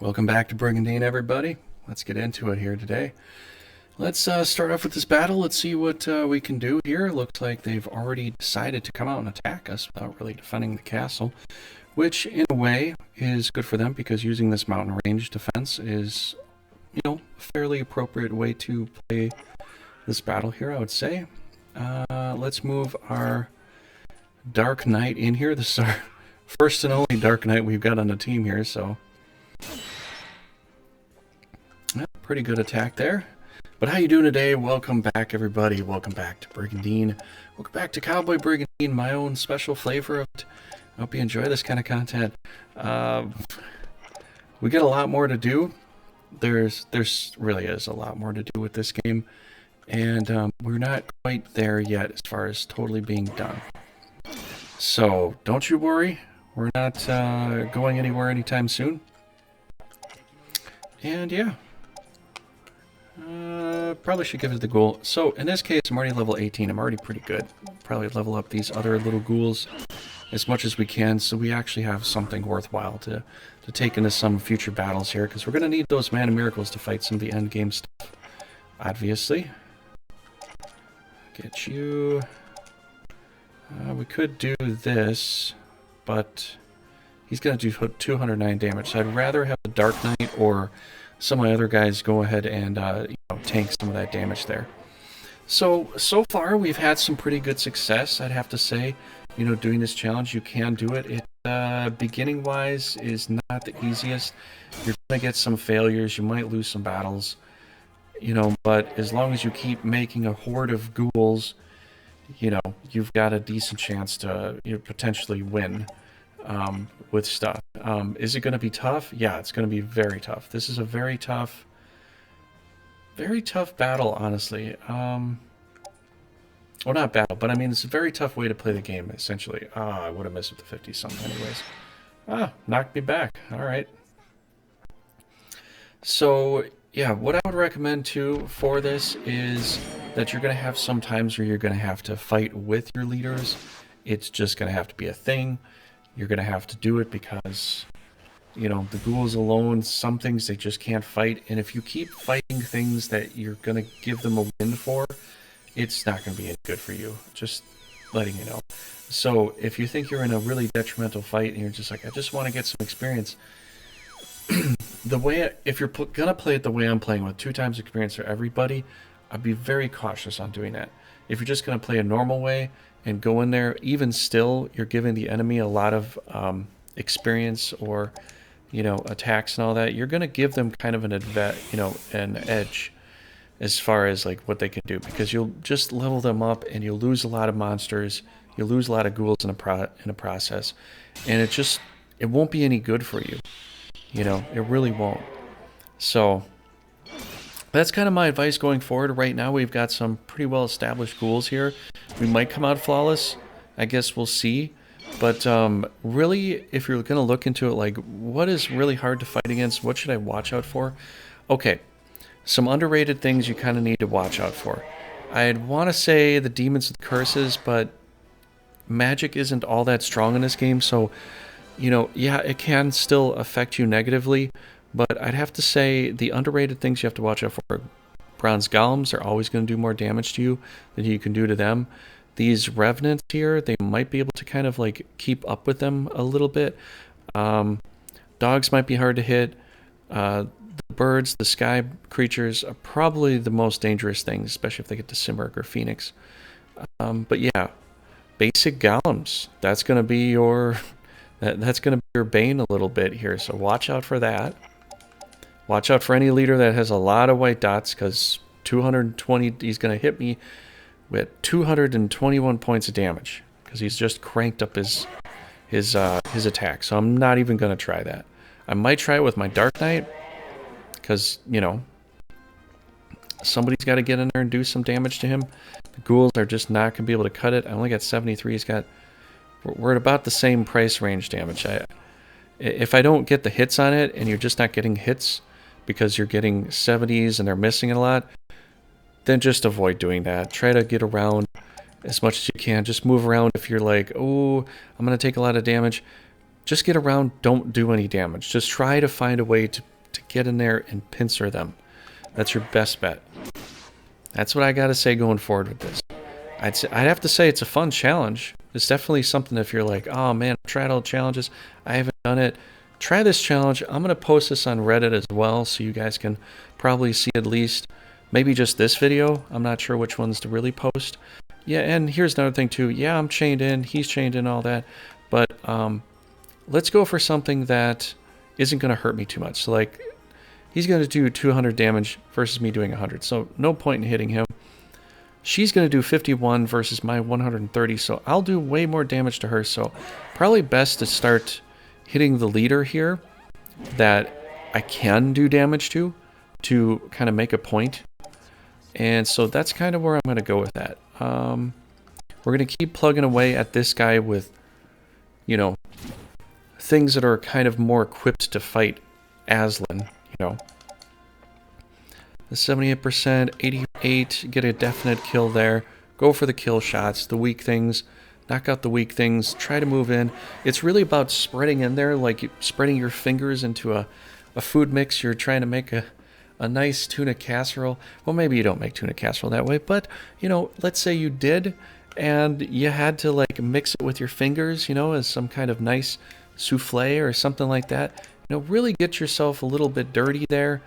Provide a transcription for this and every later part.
Welcome back to Brigandine, everybody. Let's get into it here today. Let's start off with this battle. Let's see what we can do here. Looks like they've already decided to come out and attack us without really defending the castle, which in a way is good for them because using this mountain range defense is, a fairly appropriate way to play this battle here, I would say. Let's move our Dark Knight in here. This is our first and only Dark Knight we've got on the team here, so pretty good attack there. But how you doing today? Welcome back, everybody. Welcome back to Brigandine. Welcome back to Cowboy Brigandine, my own special flavor of it. I hope you enjoy this kind of content. We got a lot more to do. There's really is a lot more to do with this game, and we're not quite there yet as far as totally being done. So don't you worry. We're not going anywhere anytime soon. And yeah. Probably should give it the ghoul. So in this case, I'm already level 18. I'm already pretty good. Probably level up these other little ghouls as much as we can, so we actually have something worthwhile to take into some future battles here, because we're going to need those mana miracles to fight some of the end game stuff, obviously. Get you. We could do this, but he's going to do 209 damage, so I'd rather have the Dark Knight or some of my other guys go ahead and tank some of that damage there. So far we've had some pretty good success, I'd have to say. Doing this challenge, you can do it. It beginning wise is not the easiest. You're gonna get some failures, you might lose some battles, but as long as you keep making a horde of ghouls, you've got a decent chance to potentially win with stuff. Is it going to be tough? Yeah, it's going to be very tough. This is a very tough battle, honestly. Well, not battle, but I mean, it's a very tough way to play the game, essentially. I would have missed with the 50-something anyways. Knocked me back. All right. So, yeah, what I would recommend, too, for this is that you're going to have some times where you're going to have to fight with your leaders. It's just going to have to be a thing. You're going to have to do it because, the ghouls alone, some things they just can't fight. And if you keep fighting things that you're going to give them a win for, it's not going to be any good for you. Just letting you know. So if you think you're in a really detrimental fight and you're just like, I just want to get some experience, if you're going to play it the way I'm playing with 2 times experience for everybody, I'd be very cautious on doing that. If you're just going to play a normal way and go in there, even still, you're giving the enemy a lot of experience or, attacks and all that. You're going to give them kind of an edge as far as like what they can do, because you'll just level them up and you'll lose a lot of monsters, you'll lose a lot of ghouls in a process, and it won't be any good for you. It really won't. So that's kind of my advice going forward. Right now we've got some pretty well established ghouls here. We might come out flawless. I guess we'll see. But really, if you're going to look into it, like, what is really hard to fight against? What should I watch out for? Okay, some underrated things you kind of need to watch out for. I'd want to say the demons and curses, but magic isn't all that strong in this game. So, yeah, it can still affect you negatively. But I'd have to say the underrated things you have to watch out for. Bronze golems are always going to do more damage to you than you can do to them. These revenants here, they might be able to kind of like keep up with them a little bit. Dogs might be hard to hit. The birds, the sky creatures are probably the most dangerous things, especially if they get to Simurgh or Phoenix. But yeah, basic golems. That's going to be that's going to be your bane a little bit here. So watch out for that. Watch out for any leader that has a lot of white dots, because 220, he's going to hit me with 221 points of damage, because he's just cranked up his attack. So I'm not even going to try that. I might try it with my Dark Knight, because, somebody's got to get in there and do some damage to him. The ghouls are just not going to be able to cut it. I only got 73. We're at about the same price range damage. If I don't get the hits on it, and you're just not getting hits because you're getting 70s and they're missing it a lot, then just avoid doing that. Try to get around as much as you can. Just move around if you're like, oh, I'm going to take a lot of damage. just get around, don't do any damage. Just try to find a way to get in there and pincer them. That's your best bet. That's what I gotta say going forward with this. I'd have to say it's a fun challenge. It's definitely something if you're like, oh man, I've tried all the challenges, I haven't done it. Try this challenge. I'm gonna post this on Reddit as well, so you guys can probably see at least maybe just this video. I'm not sure which ones to really post. Yeah, and here's another thing too. Yeah, I'm chained in, he's chained in, all that. But let's go for something that isn't gonna hurt me too much. So like, he's gonna do 200 damage versus me doing 100. So no point in hitting him. She's going to do 51 versus my 130, so I'll do way more damage to her. So probably best to start hitting the leader here that I can do damage to kind of make a point. And so that's kind of where I'm going to go with that. We're going to keep plugging away at this guy with, you know, things that are kind of more equipped to fight Aslan, you know. The 78%, 88, get a definite kill there. Go for the kill shots, the weak things. Knock out the weak things. Try to move in. It's really about spreading in there, like spreading your fingers into a food mix. You're trying to make a nice tuna casserole. Well, maybe you don't make tuna casserole that way, but, you know, let's say you did, and you had to, like, mix it with your fingers, you know, as some kind of nice souffle or something like that. You know, really get yourself a little bit dirty there.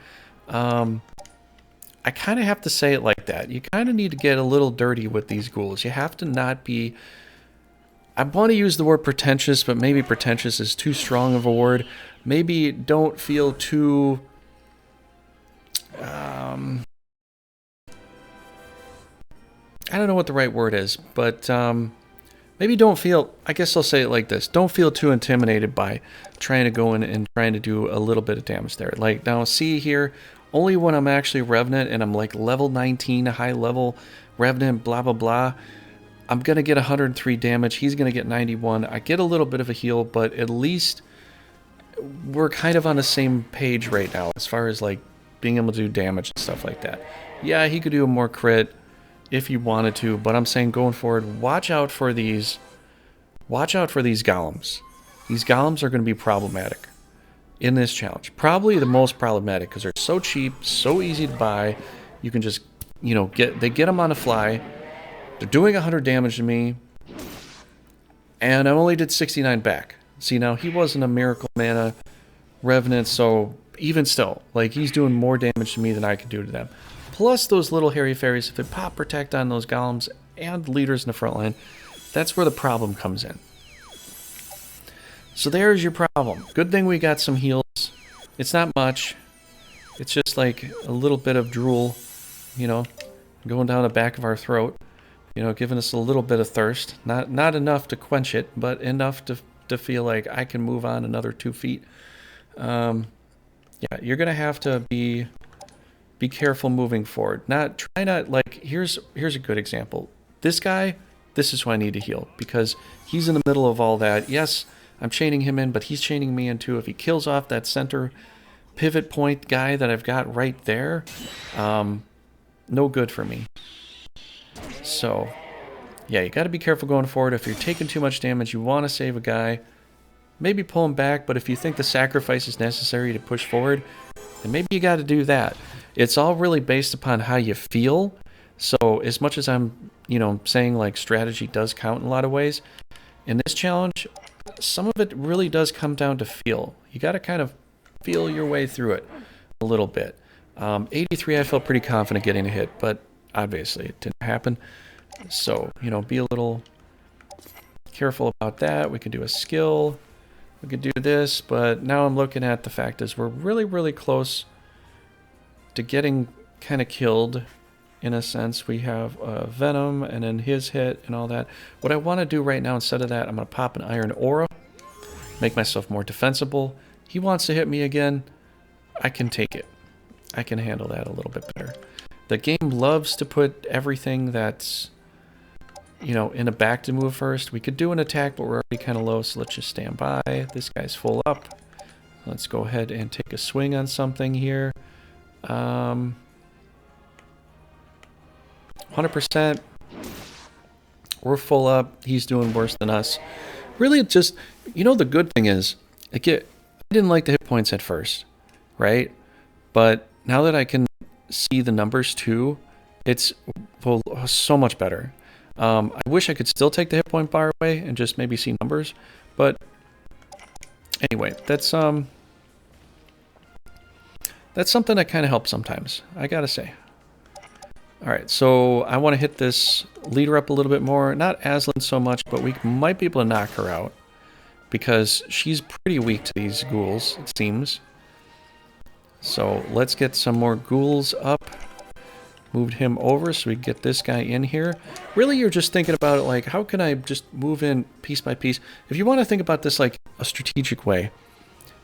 I kind of have to say it like that. You kind of need to get a little dirty with these ghouls. You have to not be... I want to use the word pretentious, but maybe pretentious is too strong of a word. Maybe don't feel too... I don't know what the right word is, but maybe don't feel... I guess I'll say it like this. Don't feel too intimidated by trying to go in and trying to do a little bit of damage there. Like, now see here... Only when I'm actually Revenant and I'm like level 19, a high level Revenant, blah, blah, blah. I'm going to get 103 damage. He's going to get 91. I get a little bit of a heal, but at least we're kind of on the same page right now as far as like being able to do damage and stuff like that. Yeah, he could do a more crit if he wanted to, but I'm saying going forward, watch out for these golems. These golems are going to be problematic in this challenge. Probably the most problematic because they're so cheap, so easy to buy. You can just, you know, they get them on the fly. They're doing 100 damage to me. And I only did 69 back. See, now he wasn't a Miracle Mana Revenant, so even still, like, he's doing more damage to me than I could do to them. Plus those little hairy fairies, if they pop protect on those golems and leaders in the front line, that's where the problem comes in. So there's your problem. Good thing we got some heals. It's not much. It's just like a little bit of drool, you know, going down the back of our throat, you know, giving us a little bit of thirst. Not enough to quench it, but enough to feel like I can move on another 2 feet. Yeah, you're gonna have to be careful moving forward. Try not like here's a good example. This guy, this is who I need to heal because he's in the middle of all that. Yes, I'm chaining him in, but he's chaining me in too. If he kills off that center pivot point guy that I've got right there, no good for me. So, yeah, you got to be careful going forward. If you're taking too much damage, you want to save a guy, maybe pull him back, but if you think the sacrifice is necessary to push forward, then maybe you got to do that. It's all really based upon how you feel. So as much as I'm, you know, saying like strategy does count in a lot of ways, in this challenge, some of it really does come down to feel. You got to kind of feel your way through it a little bit. 83, I felt pretty confident getting a hit, but obviously it didn't happen. So, you know, be a little careful about that. We can do a skill. We could do this, but now I'm looking at the fact is we're really, really close to getting kind of killed. In a sense, we have Venom and then his hit and all that. What I want to do right now, instead of that, I'm going to pop an Iron Aura, make myself more defensible. He wants to hit me again. I can take it. I can handle that a little bit better. The game loves to put everything that's, you know, in a back to move first. We could do an attack, but we're already kind of low, so let's just stand by. This guy's full up. Let's go ahead and take a swing on something here. 100%. We're full up. He's doing worse than us. really just, you know, the good thing is, I didn't like the hit points at first, right? But now that I can see the numbers too, it's well, so much better. I wish I could still take the hit point bar away and just maybe see numbers, but anyway, that's something that kind of helps sometimes, I gotta say. All right, so I want to hit this leader up a little bit more. Not Aslan so much, but we might be able to knock her out because she's pretty weak to these ghouls, it seems. So let's get some more ghouls up. Moved him over so we get this guy in here. Really, you're just thinking about it like, how can I just move in piece by piece? If you want to think about this like a strategic way,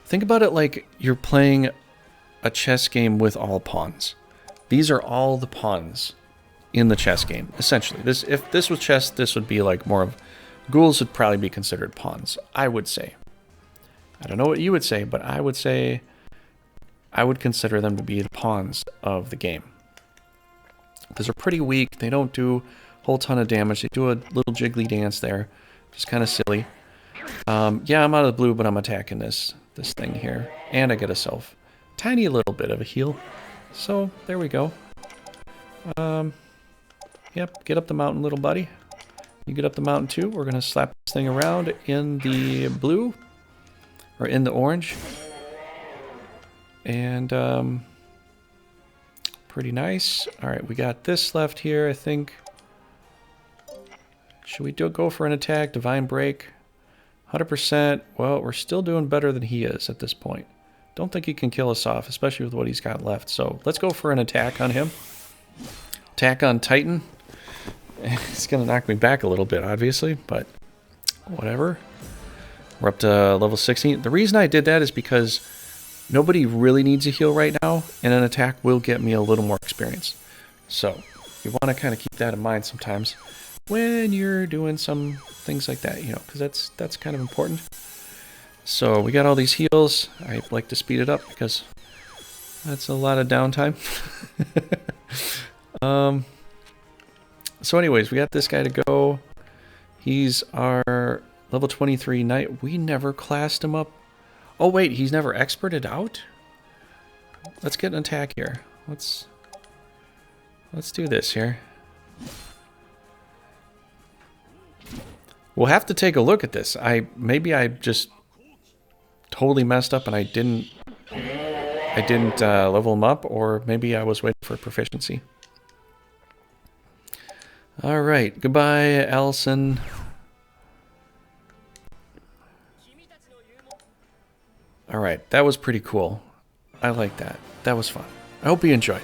think about it like you're playing a chess game with all pawns. These are all the pawns in the chess game, essentially. If this was chess, this would be like more of... Ghouls would probably be considered pawns, I would say. I don't know what you would say, but I would say... I would consider them to be the pawns of the game. Because they're pretty weak, they don't do a whole ton of damage. They do a little jiggly dance there, which is kind of silly. Yeah, I'm out of the blue, but I'm attacking this thing here. And I get a tiny little bit of a heal. So, there we go. Yep, get up the mountain, little buddy. You get up the mountain too. We're going to slap this thing around in the blue. Or in the orange. And, pretty nice. Alright, we got this left here, I think. Should we go for an attack? Divine Break. 100%. Well, we're still doing better than he is at this point. Don't think he can kill us off, especially with what he's got left. So let's go for an attack on him. Attack on Titan. It's going to knock me back a little bit, obviously, but whatever. We're up to level 16. The reason I did that is because nobody really needs a heal right now, and an attack will get me a little more experience. So you want to kind of keep that in mind sometimes when you're doing some things like that, you know, because that's kind of important. So we got all these heals. I like to speed it up because that's a lot of downtime. So anyways, we got this guy to go. He's our level 23 knight. We never classed him up. Oh wait, he's never experted out? Let's get an attack here. Let's do this here. We'll have to take a look at this. Maybe I just totally messed up and I didn't level him up, or maybe I was waiting for proficiency. All right, goodbye, Allison. All right, that was pretty cool. I like that. That was fun. I hope you enjoyed.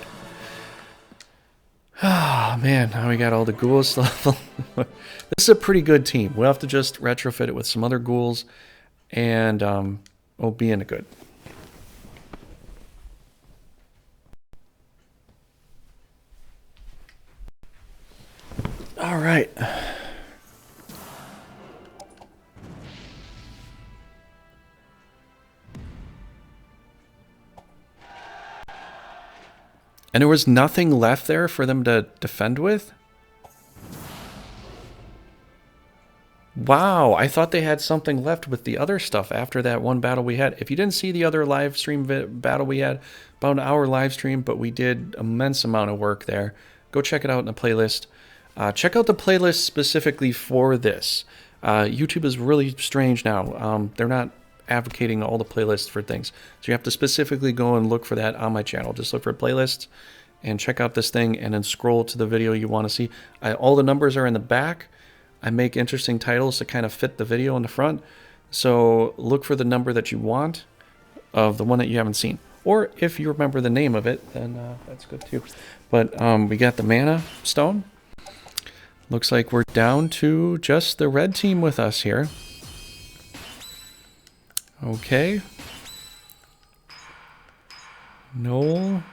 Ah, man, now we got all the ghouls level. This is a pretty good team. We'll have to just retrofit it with some other ghouls, and we'll be in a good. All right. And there was nothing left there for them to defend with? Wow, I thought they had something left with the other stuff after that one battle we had. If you didn't see the other live stream battle we had, about an hour live stream, but we did immense amount of work there. Go check it out in the playlist. Check out the playlist specifically for this. YouTube is really strange now. They're not advocating all the playlists for things. So you have to specifically go and look for that on my channel. Just look for playlists and check out this thing and then scroll to the video you want to see. All the numbers are in the back. I make interesting titles to kind of fit the video in the front. So look for the number that you want of the one that you haven't seen. Or if you remember the name of it, then that's good too. But we got the mana stone. Looks like we're down to just the red team with us here. Okay. Noel.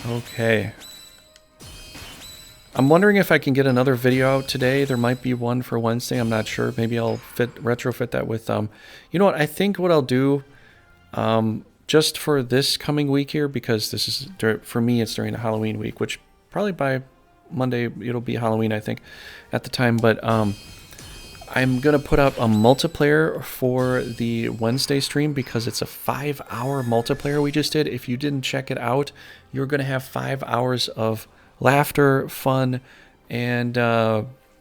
Okay. I'm wondering if I can get another video out today. There might be one for Wednesday. I'm not sure. Maybe I'll retrofit that with you know what? I think what I'll do just for this coming week here, because this is for me, it's during the Halloween week, which probably by Monday, it'll be Halloween, I think, at the time. But I'm going to put up a multiplayer for the Wednesday stream because it's a 5-hour multiplayer we just did. If you didn't check it out, you're going to have 5 hours of laughter, fun, and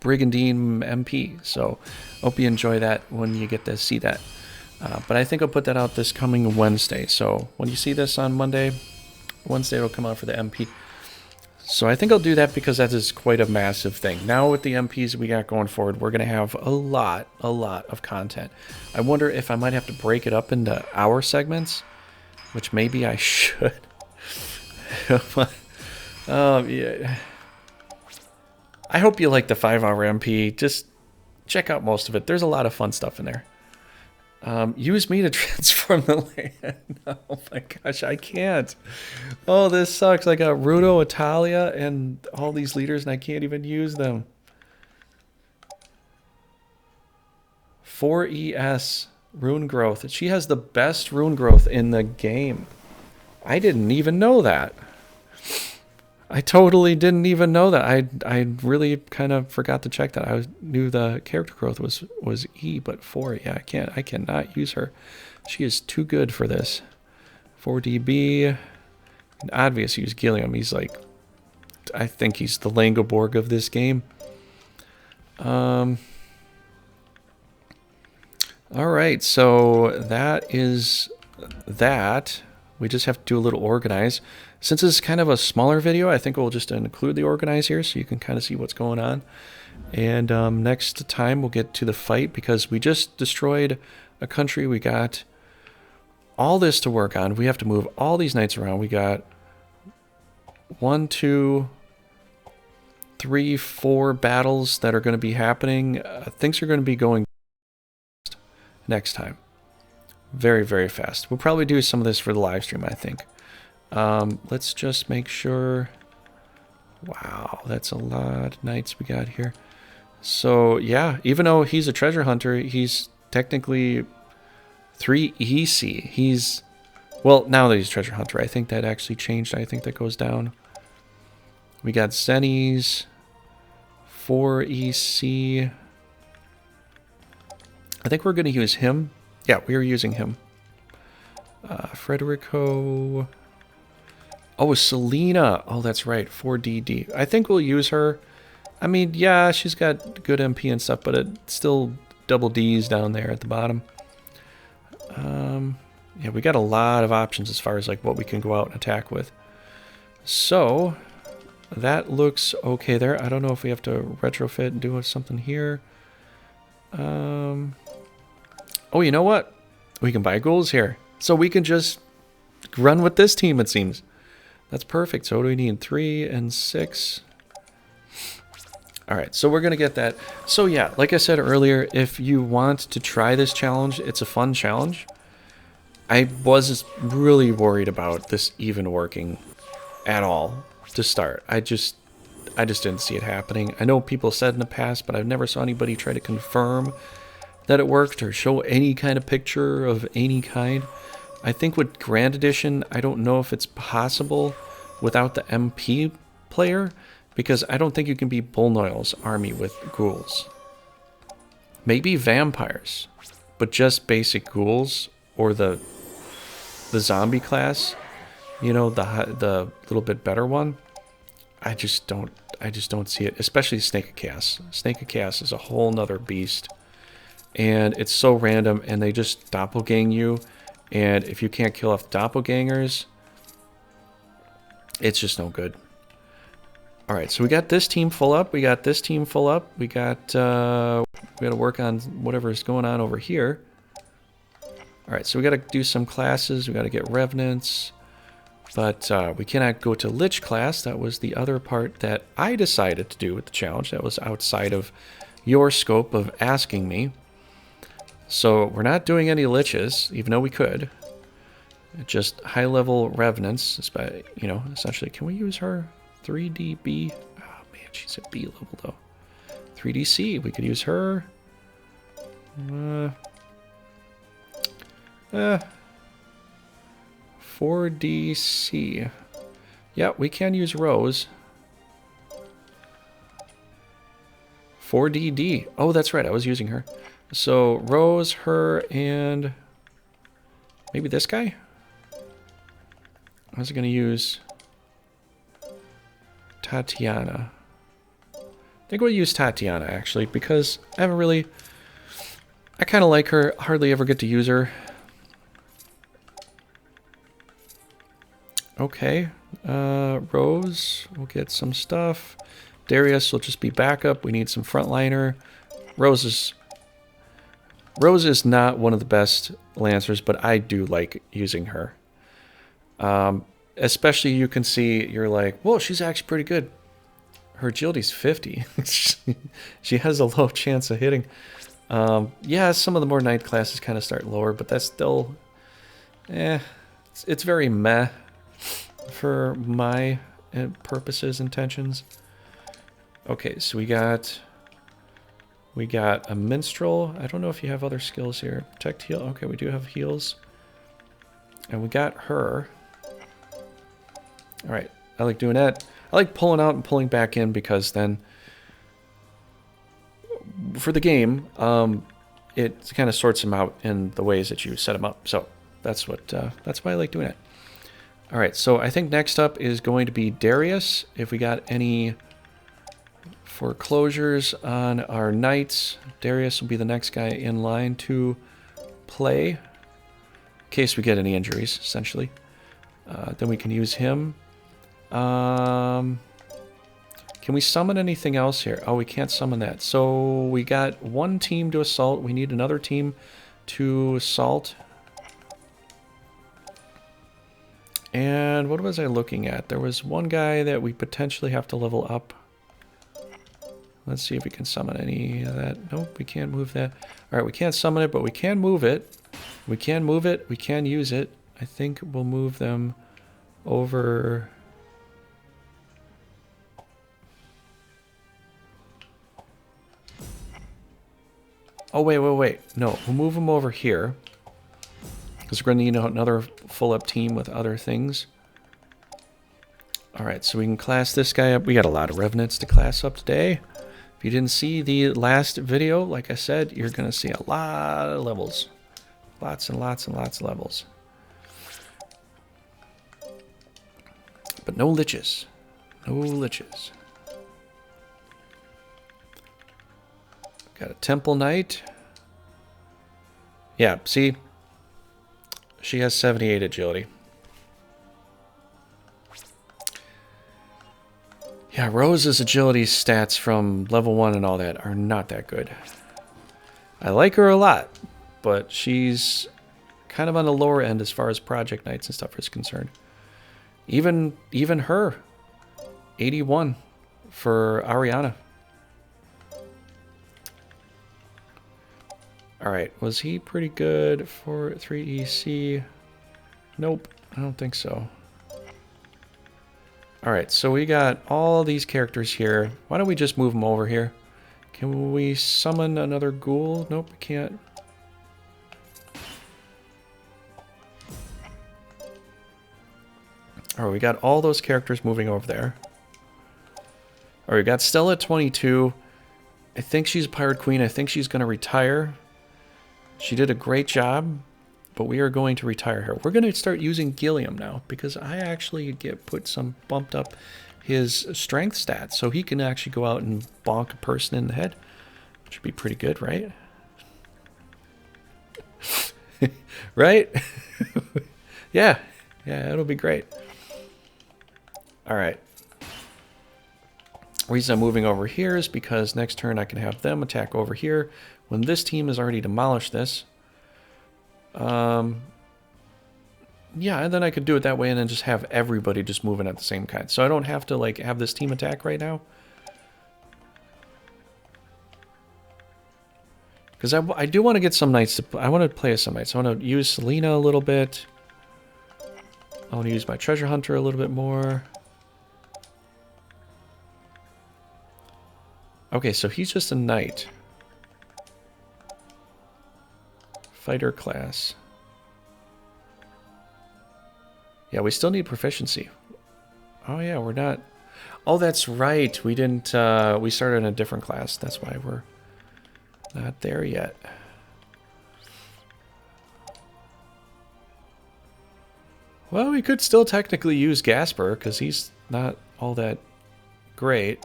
Brigandine MP. So hope you enjoy that when you get to see that. But I think I'll put that out this coming Wednesday. So when you see this on Monday, Wednesday it'll come out for the MP. So I think I'll do that because that is quite a massive thing. Now with the MPs we got going forward, we're going to have a lot of content. I wonder if I might have to break it up into hour segments, which maybe I should. Yeah. I hope you like the 5-hour MP. Just check out most of it. There's a lot of fun stuff in there. Use me to transform the land. Oh my gosh, I can't. Oh, this sucks. I got Rudo, Italia, and all these leaders, and I can't even use them. 4ES rune growth. She has the best rune growth in the game. I didn't even know that. I totally didn't even know that. I really kind of forgot to check that. I knew the character growth was E, but 4, yeah, I cannot use her. She is too good for this. 4DB. And obvious use Gilliam. He's like, I think he's the Langoborg of this game. All right, so that is that. We just have to do a little organize. Since this is kind of a smaller video, I think we'll just include the organize here so you can kind of see what's going on. And next time we'll get to the fight because we just destroyed a country. We got all this to work on. We have to move all these knights around. We got 1, 2, 3, 4 battles that are going to be happening. Things are going to be going next time. Very, very fast. We'll probably do some of this for the live stream, I think. Let's just make sure. Wow, that's a lot of knights we got here. So, yeah, even though he's a treasure hunter, he's technically 3 EC. He's, well, now that he's a treasure hunter, I think that actually changed. I think that goes down. We got Zennies, 4 EC. I think we're going to use him. Yeah, we are using him. Frederico. Oh, Selena. Oh, that's right. 4DD. I think we'll use her. I mean, yeah, she's got good MP and stuff, but it's still double Ds down there at the bottom. Yeah, we got a lot of options as far as like what we can go out and attack with. So, that looks okay there. I don't know if we have to retrofit and do something here. Oh, you know what? We can buy ghouls here. So we can just run with this team, it seems. That's perfect. So what do we need? 3 and 6. All right, so we're going to get that. So yeah, like I said earlier, if you want to try this challenge, it's a fun challenge. I was really worried about this even working at all to start. I just didn't see it happening. I know people said in the past, but I've never saw anybody try to confirm that it worked or show any kind of picture of any kind. I think with Grand Edition, I don't know if it's possible without the MP player, because I don't think you can beat Bullnoil's army with ghouls. Maybe vampires, but just basic ghouls or the zombie class, you know, the little bit better one. I just don't see it, especially Snake of Chaos. Snake of Chaos is a whole nother beast. And it's so random, and they just doppelgang you. And if you can't kill off the doppelgangers, it's just no good. All right, so we got this team full up. We got this team full up. We got we got to work on whatever's going on over here. All right, so we got to do some classes. We got to get revenants, but we cannot go to Lich class. That was the other part that I decided to do with the challenge. That was outside of your scope of asking me. So we're not doing any Liches, even though we could. Just high-level revenants, you know, essentially. Can we use her? 3DB? Oh, man, she's a B level, though. 3DC, we could use her. 4DC. Yeah, we can use Rose. 4DD. Oh, that's right. I was using her. So Rose, her, and maybe this guy? I was going to use Tatiana. I think we'll use Tatiana, actually, because I haven't really... I kind of like her. Hardly ever get to use her. Okay. Rose, we'll get some stuff. Darius will just be backup. We need some frontliner. Rose is not one of the best Lancers, but I do like using her. Especially you can see, you're like, whoa, she's actually pretty good. Her agility's 50. She has a low chance of hitting. Yeah, some of the more knight classes kind of start lower, but that's still... it's very meh for my purposes, intentions. Okay, so we got a minstrel. I don't know if you have other skills here. Protect, heal. Okay, we do have heals. And we got her. All right, I like doing that. I like pulling out and pulling back in because then for the game, it kind of sorts them out in the ways that you set them up. So that's why I like doing it. All right, so I think next up is going to be Darius. If we got any foreclosures on our knights, Darius will be the next guy in line to play in case we get any injuries, essentially. Then we can use him. Can we summon anything else here? Oh, we can't summon that. So we got one team to assault. We need another team to assault. And what was I looking at? There was one guy that we potentially have to level up. Let's see if we can summon any of that. Nope, we can't move that. All right, we can't summon it, but we can move it. We can move it. We can use it. I think we'll move them over... Oh, wait. No, we'll move them over here. Because we're going to need another full-up team with other things. Alright, so we can class this guy up. We got a lot of Revenants to class up today. If you didn't see the last video, like I said, you're going to see a lot of levels. Lots and lots and lots of levels. But no Liches. No Liches. Got a Temple Knight. Yeah, see? She has 78 agility. Yeah, Rose's agility stats from level 1 and all that are not that good. I like her a lot, but she's kind of on the lower end as far as Project Knights and stuff is concerned. Even her, 81 for Ariana. Alright, was he pretty good for 3EC? Nope, I don't think so. Alright, so we got all these characters here. Why don't we just move them over here? Can we summon another ghoul? Nope, we can't. Alright, we got all those characters moving over there. Alright, we got Stella at 22. I think she's a Pirate Queen. I think she's going to retire. She did a great job, but we are going to retire her. We're going to start using Gilliam now because I actually bumped up his strength stats so he can actually go out and bonk a person in the head, which would be pretty good, right? Right? Yeah, it'll be great. All right. The reason I'm moving over here is because next turn I can have them attack over here when this team has already demolished this. Yeah, and then I could do it that way and then just have everybody just moving at the same kind. So I don't have to like have this team attack right now. Because I do want to get some knights to... I want to play as some knights. I want to use Selena a little bit. I want to use my treasure hunter a little bit more. Okay, so he's just a knight. Fighter class. Yeah, we still need proficiency. Oh yeah, we're not... Oh, that's right. We didn't, we started in a different class. That's why we're not there yet. Well, we could still technically use Gasper, because he's not all that great.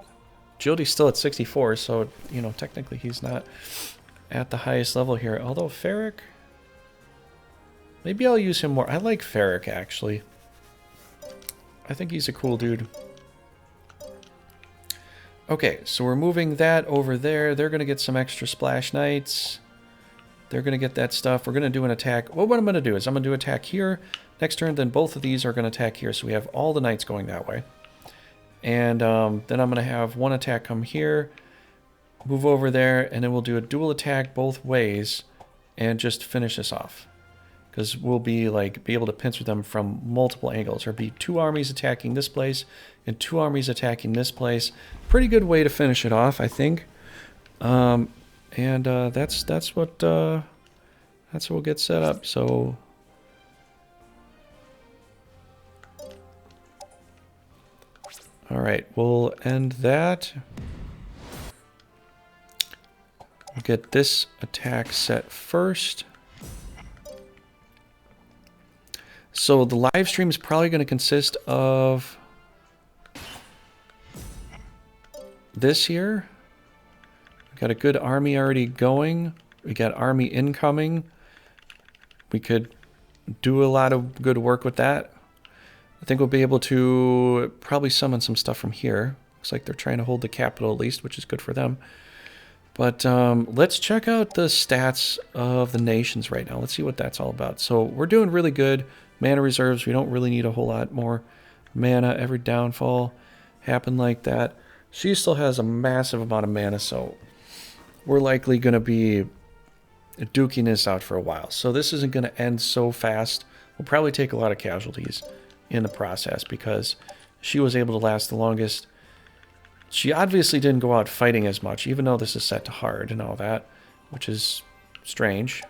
Jildy's still at 64, so, you know, technically he's not at the highest level here. Although Ferric, maybe I'll use him more. I like Ferric, actually. I think he's a cool dude. Okay, so we're moving that over there. They're going to get some extra Splash Knights. They're going to get that stuff. We're going to do an attack. Well, what I'm going to do is I'm going to do attack here. Next turn, then both of these are going to attack here. So we have all the Knights going that way. And then I'm going to have one attack come here, move over there, and then we'll do a dual attack both ways and just finish this off. Because we'll be able to pincer them from multiple angles. There'll be 2 armies attacking this place and 2 armies attacking this place. Pretty good way to finish it off, I think. And that's what we'll get set up. So all right, we'll end that. We'll get this attack set first. So the live stream is probably going to consist of this here. We got a good army already going. We got army incoming. We could do a lot of good work with that. I think we'll be able to probably summon some stuff from here. Looks like they're trying to hold the capital at least, which is good for them. But let's check out the stats of the nations right now. Let's see what that's all about. So we're doing really good. Mana reserves, we don't really need a whole lot more mana. Every downfall happened like that. She still has a massive amount of mana, so we're likely going to be duking this out for a while. So this isn't going to end so fast. We'll probably take a lot of casualties in the process because she was able to last the longest. She obviously didn't go out fighting as much, even though this is set to hard and all that, which is strange.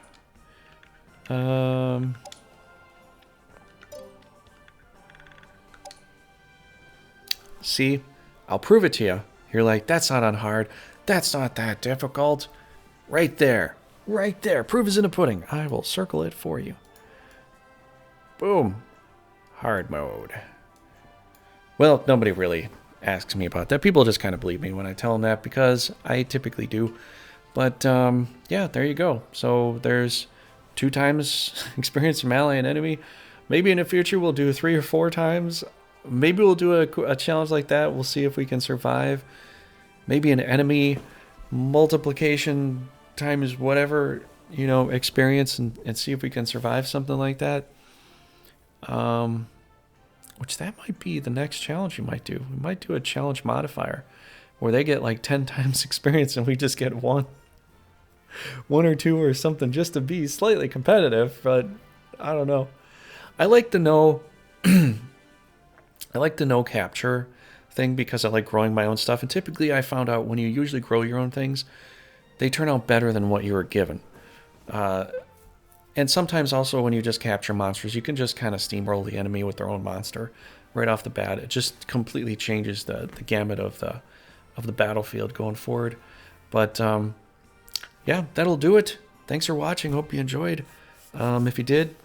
See, I'll prove it to you. You're like, that's not on hard. That's not that difficult. Right there. Right there. Proof is in the pudding. I will circle it for you. Boom. Hard mode. Well, nobody really asks me about that. People just kind of believe me when I tell them that because I typically do. But, yeah, there you go. So there's 2 times experience from ally and enemy. Maybe in the future we'll do 3 or 4 times. Maybe we'll do a challenge like that. We'll see if we can survive. Maybe an enemy multiplication times whatever, you know, experience and see if we can survive something like that. Which that might be the next challenge we might do. We might do a challenge modifier where they get like 10 times experience and we just get 1 or 2 or something just to be slightly competitive. But I don't know. I like the no capture thing because I like growing my own stuff. And typically I found out when you usually grow your own things, they turn out better than what you were given. And sometimes also when you just capture monsters, you can just kind of steamroll the enemy with their own monster right off the bat. It just completely changes the gamut of the battlefield going forward. But yeah, that'll do it. Thanks for watching. Hope you enjoyed. If you did,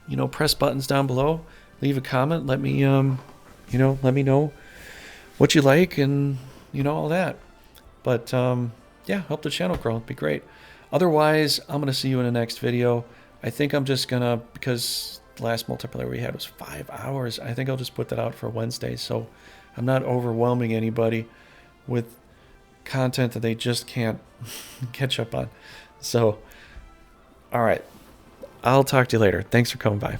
you know, press buttons down below. Leave a comment. Let me let me know what you like and, you know, all that. But yeah, help the channel grow. It'd be great. Otherwise, I'm going to see you in the next video. I think I'm just going to, because the last multiplayer we had was 5 hours, I think I'll just put that out for Wednesday. So I'm not overwhelming anybody with content that they just can't catch up on. So, all right. I'll talk to you later. Thanks for coming by.